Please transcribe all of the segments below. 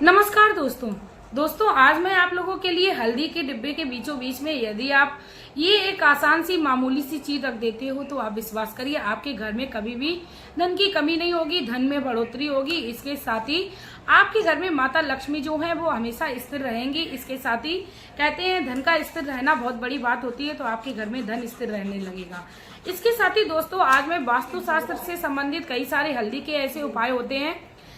नमस्कार दोस्तों आज मैं आप लोगों के लिए हल्दी के डिब्बे के बीचों बीच में यदि आप ये एक आसान सी मामूली सी चीज रख देते हो तो आप विश्वास करिए आपके घर में कभी भी धन की कमी नहीं होगी, धन में बढ़ोतरी होगी। इसके साथ ही आपके घर में माता लक्ष्मी जो है वो हमेशा स्थिर रहेंगी। इसके साथ ही कहते हैं धन का स्थिर रहना बहुत बड़ी बात होती है, तो आपके घर में धन स्थिर रहने लगेगा। इसके साथ ही दोस्तों आज मैं वास्तुशास्त्र से संबंधित कई सारे हल्दी के ऐसे उपाय होते हैं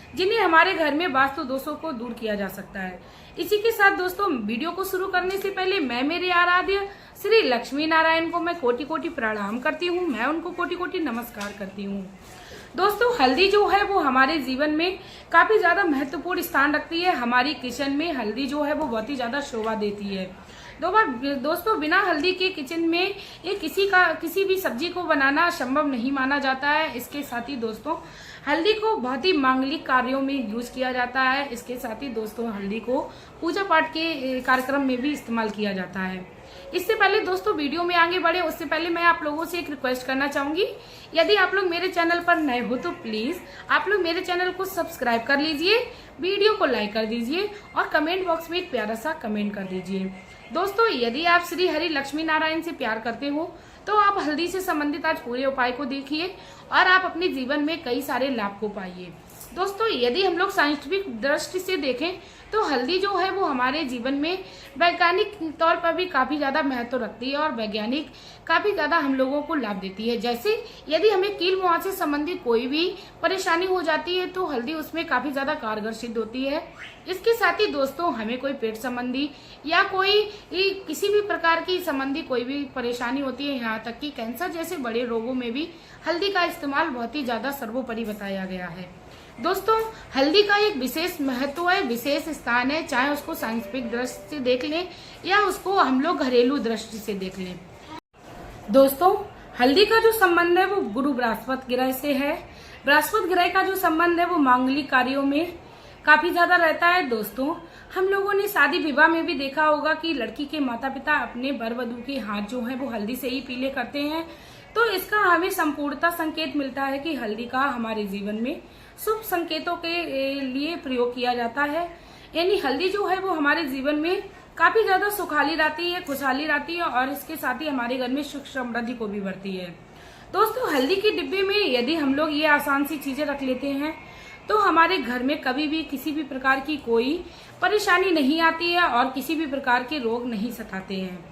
जिन्हें हमारे घर में वास्तु दोषों को दूर किया जा सकता है। इसी के साथ दोस्तों वीडियो को शुरू करने से पहले मैं मेरे आराध्य श्री लक्ष्मी नारायण को मैं कोटि कोटि प्रणाम करती हूँ, मैं उनको कोटि कोटि नमस्कार करती हूँ। दोस्तों हल्दी जो है वो हमारे जीवन में काफी ज्यादा महत्वपूर्ण स्थान रखती है। हमारी किचन में हल्दी जो है वो बहुत ही ज्यादा शोभा देती है। दोस्तों बिना हल्दी के किचन में ये किसी भी सब्जी को बनाना संभव नहीं माना जाता है। इसके साथ ही दोस्तों हल्दी को बहुत ही मांगलिक कार्यों में यूज किया जाता है। इसके साथ ही दोस्तों हल्दी को पूजा पाठ के कार्यक्रम में भी इस्तेमाल किया जाता है। इससे पहले दोस्तों वीडियो में आगे बढ़े उससे पहले मैं आप लोगों से एक रिक्वेस्ट करना चाहूंगी, यदि आप लोग मेरे चैनल पर नए हो तो प्लीज आप लोग मेरे चैनल को सब्सक्राइब कर लीजिए, वीडियो को लाइक कर दीजिए और कमेंट बॉक्स में एक प्यारा सा कमेंट कर दीजिए। दोस्तों यदि आप श्री हरि लक्ष्मी नारायण से प्यार करते हो तो आप हल्दी से संबंधित आज पूरे उपाय को देखिए और आप अपने जीवन में कई सारे लाभ को पाइए। दोस्तों यदि हम लोग साइंटिफिक दृष्टि से देखें तो हल्दी जो है वो हमारे जीवन में वैज्ञानिक तौर पर भी काफी ज्यादा महत्व रखती है और वैज्ञानिक काफी ज्यादा हम लोगों को लाभ देती है। जैसे यदि हमें कील मुहासे से संबंधित कोई भी परेशानी हो जाती है तो हल्दी उसमें काफी ज्यादा कारगर सिद्ध होती है। इसके साथ ही दोस्तों हमें कोई पेट संबंधी या कोई किसी भी प्रकार की संबंधी कोई भी परेशानी होती है, यहाँ तक कि कैंसर जैसे बड़े रोगों में भी हल्दी का इस्तेमाल बहुत ही ज्यादा सर्वोपरि बताया गया है। दोस्तों हल्दी का एक विशेष महत्व है, विशेष स्थान है, चाहे उसको साइंटिफिक दृष्टि से देख लें या उसको हम लोग घरेलू दृष्टि से देख लें। दोस्तों हल्दी का जो संबंध है वो गुरु बृहस्पति ग्रह से है। बृहस्पति ग्रह का जो संबंध है वो मांगलिक कार्यों में काफी ज्यादा रहता है। दोस्तों हम लोगों ने शादी विवाह में भी देखा होगा कि लड़की के माता पिता अपने वर वधू के हाथ जो है वो हल्दी से ही पीले करते हैं, तो इसका हमें संपूर्णता संकेत मिलता है कि हल्दी का हमारे जीवन में शुभ संकेतों के लिए प्रयोग किया जाता है। यानी हल्दी जो है वो हमारे जीवन में काफी ज्यादा सुखाली रहती है, खुशहाली रहती है और इसके साथ ही हमारे घर में सुख समृद्धि को भी बढ़ती है। दोस्तों हल्दी के डिब्बे में यदि हम लोग ये आसान सी चीजें रख लेते हैं तो हमारे घर में कभी भी किसी भी प्रकार की कोई परेशानी नहीं आती है और किसी भी प्रकार के रोग नहीं सताते हैं।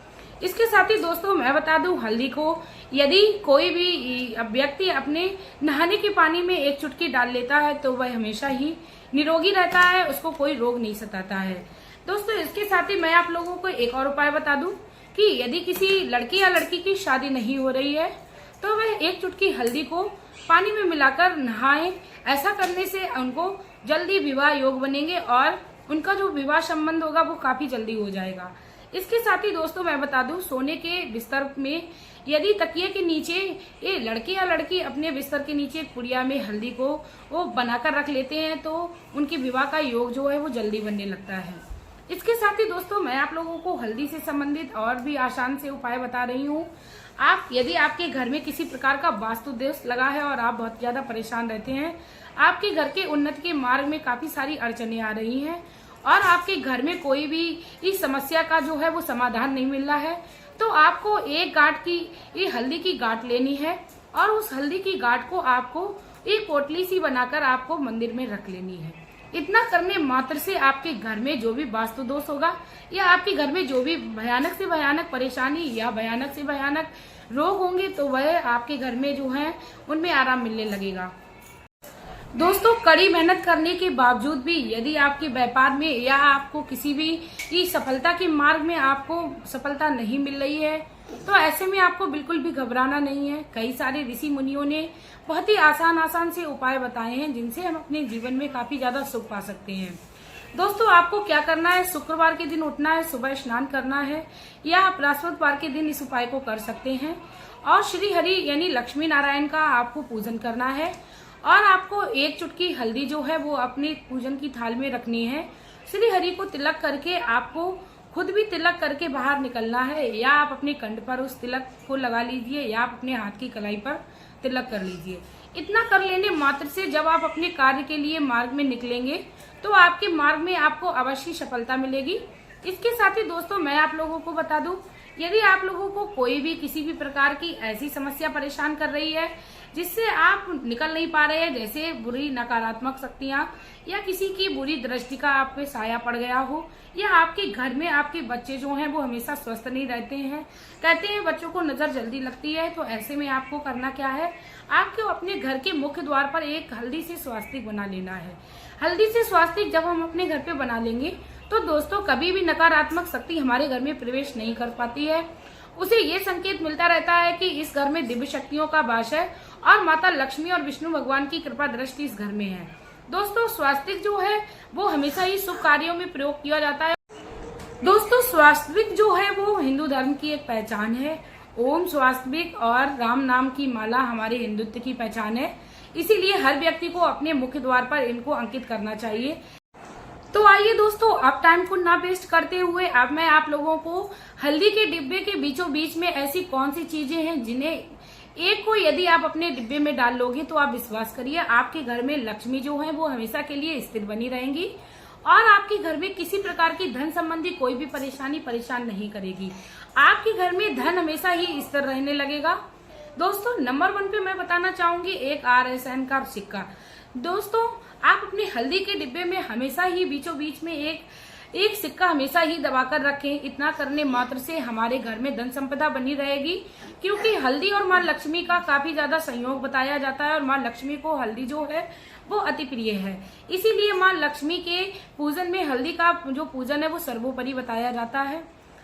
इसके साथ ही दोस्तों मैं बता दूं हल्दी को यदि कोई भी व्यक्ति अपने नहाने के पानी में एक चुटकी डाल लेता है तो वह हमेशा ही निरोगी रहता है, उसको कोई रोग नहीं सताता है। दोस्तों इसके साथ ही मैं आप लोगों को एक और उपाय बता दूं कि यदि किसी लड़की या लड़की की शादी नहीं हो रही है तो वह एक चुटकी हल्दी को पानी में मिलाकर नहाएं। ऐसा करने से उनको जल्दी विवाह योग बनेंगे और उनका जो विवाह संबंध होगा वो काफी जल्दी हो जाएगा। इसके साथ ही दोस्तों मैं बता दूं सोने के बिस्तर में यदि तकिए के नीचे ये लड़के या लड़की अपने बिस्तर के नीचे एक पुड़िया में हल्दी को वो बनाकर रख लेते हैं तो उनके विवाह का योग जो है वो जल्दी बनने लगता है। इसके साथ ही दोस्तों मैं आप लोगों को हल्दी से संबंधित और भी आसान से उपाय बता रही हूँ। आप यदि आपके घर में किसी प्रकार का वास्तु दोष लगा है और आप बहुत ज्यादा परेशान रहते हैं, आपके घर के उन्नति के मार्ग में काफी सारी अड़चने आ रही हैं और आपके घर में कोई भी इस समस्या का जो है वो समाधान नहीं मिल रहा है, तो आपको एक गांठ की ये हल्दी की गांठ लेनी है और उस हल्दी की गांठ को आपको एक पोटली सी बनाकर आपको मंदिर में रख लेनी है। इतना करने मात्र से आपके घर में जो भी वास्तु दोष होगा या आपके घर में जो भी भयानक से भयानक परेशानी या भयानक से भयानक रोग होंगे तो वह आपके घर में जो है उनमें आराम मिलने लगेगा। दोस्तों कड़ी मेहनत करने के बावजूद भी यदि आपके व्यापार में या आपको किसी भी सफलता के मार्ग में आपको सफलता नहीं मिल रही है तो ऐसे में आपको बिल्कुल भी घबराना नहीं है। कई सारे ऋषि मुनियों ने बहुत ही आसान से उपाय बताए हैं जिनसे हम अपने जीवन में काफी ज्यादा सुख पा सकते हैं। दोस्तों आपको क्या करना है, शुक्रवार के दिन उठना है, सुबह स्नान करना है या आप बृहस्पतिवार के दिन इस उपाय को कर सकते हैं और श्री हरि यानी लक्ष्मी नारायण का आपको पूजन करना है और आपको एक चुटकी हल्दी जो है वो अपने पूजन की थाल में रखनी है। श्री हरि को तिलक करके आपको खुद भी तिलक करके बाहर निकलना है, या आप अपने कंठ पर उस तिलक को लगा लीजिए, या आप अपने हाथ की कलाई पर तिलक कर लीजिए। इतना कर लेने मात्र से जब आप अपने कार्य के लिए मार्ग में निकलेंगे तो आपके मार्ग में आपको अवश्य सफलता मिलेगी। इसके साथ ही दोस्तों मैं आप लोगों को बता दूं, यदि आप लोगों को कोई भी किसी भी प्रकार की ऐसी समस्या परेशान कर रही है जिससे आप निकल नहीं पा रहे हैं, जैसे बुरी नकारात्मक शक्तियां या किसी की बुरी दृष्टि का आप पे साया पड़ गया हो, या आपके घर में आपके बच्चे जो हैं वो हमेशा स्वस्थ नहीं रहते हैं, कहते हैं बच्चों को नजर जल्दी लगती है, तो ऐसे में आपको करना क्या है, आपको अपने घर के मुख्य द्वार पर एक हल्दी से स्वास्तिक बना लेना है। हल्दी से स्वास्तिक जब हम अपने घर पे बना लेंगे तो दोस्तों कभी भी नकारात्मक शक्ति हमारे घर में प्रवेश नहीं कर पाती है। उसे ये संकेत मिलता रहता है कि इस घर में दिव्य शक्तियों का वास है और माता लक्ष्मी और विष्णु भगवान की कृपा दृष्टि इस घर में है। दोस्तों स्वास्तिक जो है वो हमेशा ही शुभ कार्यों में प्रयोग किया जाता है। दोस्तों स्वास्तिक जो है वो हिंदू धर्म की एक पहचान है। ओम स्वास्तिक और राम नाम की माला हमारे हिंदुत्व की पहचान है, इसीलिए हर व्यक्ति को अपने मुख्य द्वार पर इनको अंकित करना चाहिए। तो आइए दोस्तों अब टाइम को ना वेस्ट करते हुए अब मैं आप लोगों को हल्दी के डिब्बे के बीचों बीच में ऐसी कौन सी चीजें हैं जिन्हें एक को यदि आप अपने डिब्बे में डाल लोगे तो आप विश्वास करिए आपके घर में लक्ष्मी जो है वो हमेशा के लिए स्थिर बनी रहेंगी और आपके घर में किसी प्रकार की धन संबंधी कोई भी परेशान नहीं करेगी। आपके घर में धन हमेशा ही स्थिर रहने लगेगा। दोस्तों नंबर 1 पे मैं बताना चाहूंगी एक RSN का सिक्का। दोस्तों आप अपने हल्दी के डिब्बे में हमेशा ही बीचों बीच में एक सिक्का हमेशा ही दबाकर रखें। इतना करने मात्र से हमारे घर में धन संपदा बनी रहेगी, क्योंकि हल्दी और माँ लक्ष्मी का काफी ज्यादा संयोग बताया जाता है और माँ लक्ष्मी को हल्दी जो है वो अति प्रिय है। इसीलिए माँ लक्ष्मी के पूजन में हल्दी का जो पूजन है वो सर्वोपरि बताया जाता है।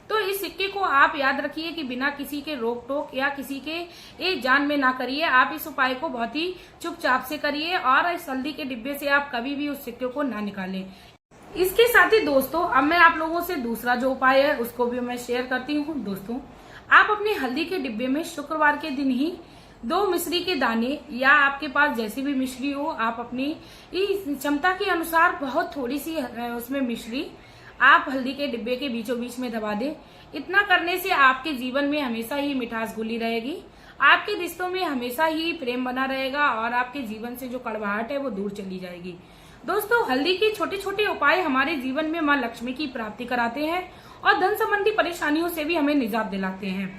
तो इस सिक्के को आप याद रखिए कि बिना किसी के रोक टोक या किसी के जान में ना करिए। आप इस उपाय को बहुत ही चुपचाप से करिए और इस हल्दी के डिब्बे से आप कभी भी उस सिक्के को ना निकालें। इसके साथ ही दोस्तों अब मैं आप लोगों से दूसरा जो उपाय है उसको भी मैं शेयर करती हूँ। दोस्तों आप अपने हल्दी के डिब्बे में शुक्रवार के दिन ही 2 मिश्री के दाने या आपके पास जैसी भी मिश्री हो आप अपनी क्षमता के अनुसार बहुत थोड़ी सी उसमें मिश्री आप हल्दी के डिब्बे के बीचों बीच में दबा दें। इतना करने से आपके जीवन में हमेशा ही मिठास घुली रहेगी, आपके रिश्तों में हमेशा ही प्रेम बना रहेगा और आपके जीवन से जो कड़वाहट है वो दूर चली जाएगी। दोस्तों हल्दी के छोटे छोटे उपाय हमारे जीवन में माँ लक्ष्मी की प्राप्ति कराते हैं और धन संबंधी परेशानियों से भी हमें निजात दिलाते हैं।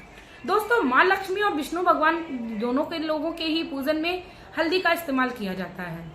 दोस्तों माँ लक्ष्मी और विष्णु भगवान दोनों के लोगों के ही पूजन में हल्दी का इस्तेमाल किया जाता है।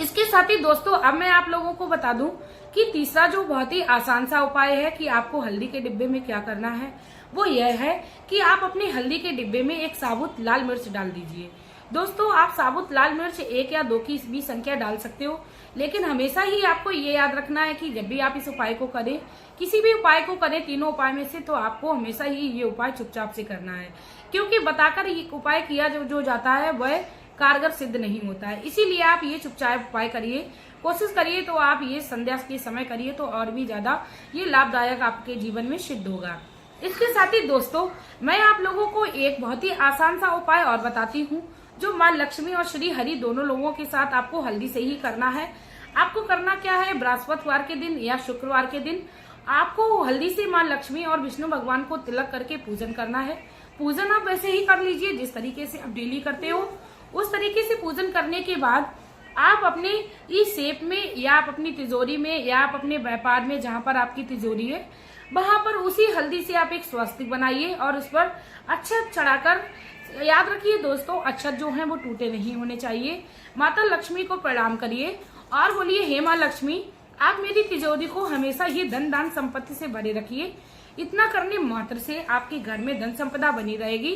इसके साथ ही दोस्तों अब मैं आप लोगों को बता दूं कि तीसरा जो बहुत ही आसान सा उपाय है कि आपको हल्दी के डिब्बे में क्या करना है वो यह है कि आप अपने हल्दी के डिब्बे में एक साबुत लाल मिर्च डाल दीजिए। दोस्तों आप साबुत लाल मिर्च 1 या 2 की भी संख्या डाल सकते हो, लेकिन हमेशा ही आपको ये याद रखना है कि जब भी आप इस उपाय को करें, किसी भी उपाय को करें तीनों उपाय में से, तो आपको हमेशा ही ये उपाय चुपचाप से करना है, क्योंकि बताकर ये उपाय किया जो जाता है वह कारगर सिद्ध नहीं होता है। इसीलिए आप ये चुपचाप उपाय करिए, कोशिश करिए तो आप ये संध्या के समय करिए तो और भी ज्यादा ये लाभदायक आपके जीवन में सिद्ध होगा। इसके साथ ही दोस्तों मैं आप लोगों को एक बहुत ही आसान सा उपाय और बताती हूँ जो माँ लक्ष्मी और श्री हरि दोनों लोगों के साथ आपको हल्दी से ही करना है। आपको करना क्या है, बृहस्पतिवार के दिन या शुक्रवार के दिन आपको हल्दी से माँ लक्ष्मी और विष्णु भगवान को तिलक करके पूजन करना है। पूजन आप वैसे ही कर लीजिए जिस तरीके से आप डेली करते हो, उस तरीके से पूजन करने के बाद आप अपने इस शेप में या आप अपनी तिजोरी में या आप अपने व्यापार में जहाँ पर आपकी तिजोरी है वहां पर उसी हल्दी से आप एक स्वास्तिक बनाइए और उस पर अक्षत चढ़ाकर, याद रखिए दोस्तों अक्षत जो है वो टूटे नहीं होने चाहिए, माता लक्ष्मी को प्रणाम करिए और बोलिए हे माँ लक्ष्मी आप मेरी तिजोरी को हमेशा ये धन दान संपत्ति से भरे रखिए। इतना करने मात्र से आपके घर में धन संपदा बनी रहेगी।